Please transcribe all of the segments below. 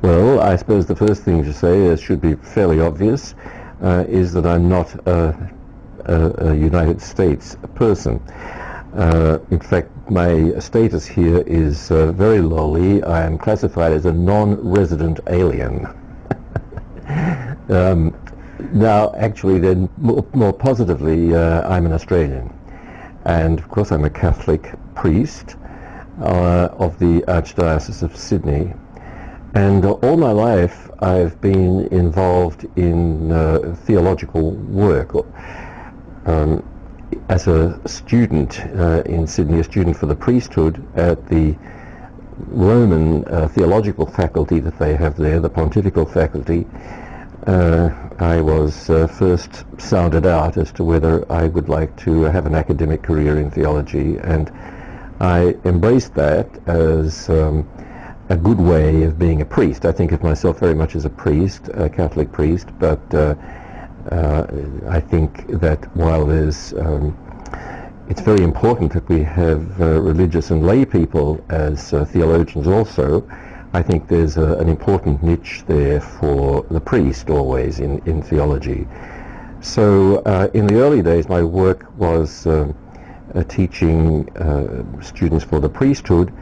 Well, I suppose the first thing to say, should be fairly obvious, is that I'm not a United States person. In fact, my status here is very lowly. I am classified as a non-resident alien. Now, actually, then, more positively, I'm an Australian. And, of course, I'm a Catholic priest of the Archdiocese of Sydney. And all my life, I've been involved in theological work. As a student in Sydney, a student for the priesthood at the Roman theological faculty that they have there, the pontifical faculty, I was first sounded out as to whether I would like to have an academic career in theology, and I embraced that as a good way of being a priest. I think of myself very much as a priest, a Catholic priest, but I think that while there's it's very important that we have religious and lay people as theologians also. I think there's an important niche there for the priest always in theology. So in the early days my work was teaching students for the priesthood,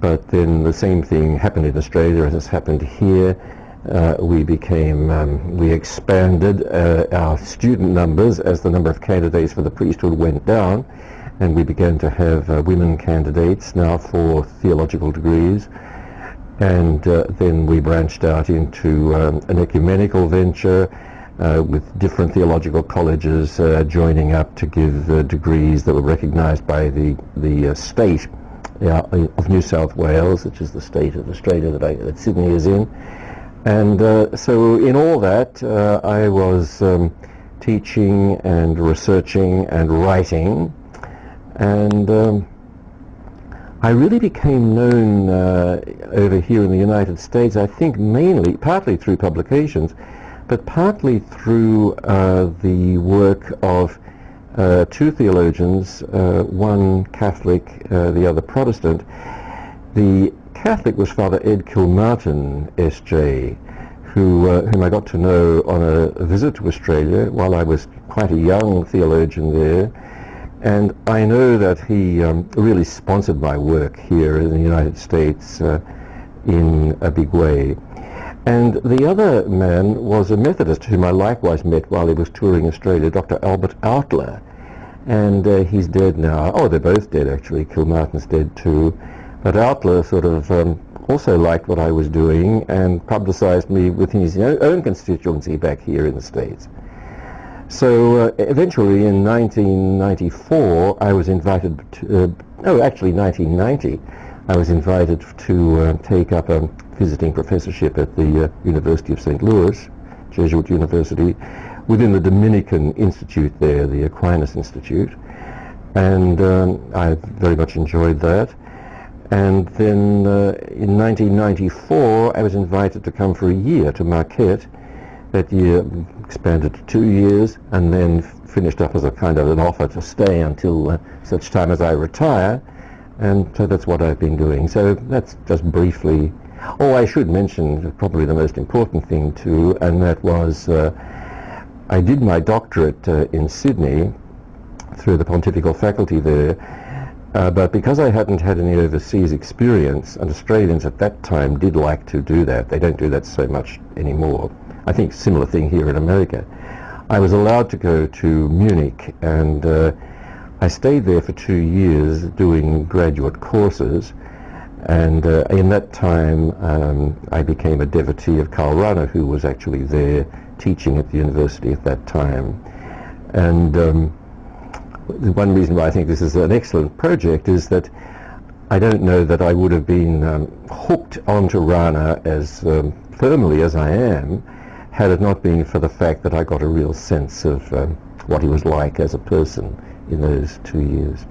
but then the same thing happened in Australia as has happened here. We expanded our student numbers as the number of candidates for the priesthood went down, and we began to have women candidates now for theological degrees. And then we branched out into an ecumenical venture with different theological colleges joining up to give degrees that were recognized by the state of New South Wales, which is the state of Australia that Sydney is in. And so in all that, I was teaching and researching and writing, and I really became known over here in the United States, I think partly through publications, but partly through the work of two theologians, one Catholic, the other Protestant. The Catholic was Father Ed Kilmartin, S.J., whom I got to know on a visit to Australia while I was quite a young theologian there. And I know that he really sponsored my work here in the United States in a big way. And the other man was a Methodist whom I likewise met while he was touring Australia, Dr. Albert Outler. And he's dead now. Oh, they're both dead actually. Kilmartin's dead too. But Outler sort of also liked what I was doing and publicized me within his own constituency back here in the States. So eventually in 1994 I was invited to, 1990, I was invited to take up a visiting professorship at the University of St. Louis, Jesuit University, within the Dominican Institute there, the Aquinas Institute. And I very much enjoyed that. And then in 1994 I was invited to come for a year to Marquette. That year expanded to 2 years, and then finished up as a kind of an offer to stay until such time as I retire, and so that's what I've been doing. So that's just briefly. Oh, I should mention probably the most important thing too, and that was I did my doctorate in Sydney through the pontifical faculty there, but because I hadn't had any overseas experience, and Australians at that time did like to do that, they don't do that so much anymore. I think similar thing here in America. I was allowed to go to Munich, and I stayed there for 2 years doing graduate courses, and in that time I became a devotee of Karl Rahner, who was actually there teaching at the university at that time. And one reason why I think this is an excellent project is that I don't know that I would have been hooked onto Rahner as firmly as I am had it not been for the fact that I got a real sense of what he was like as a person in those 2 years.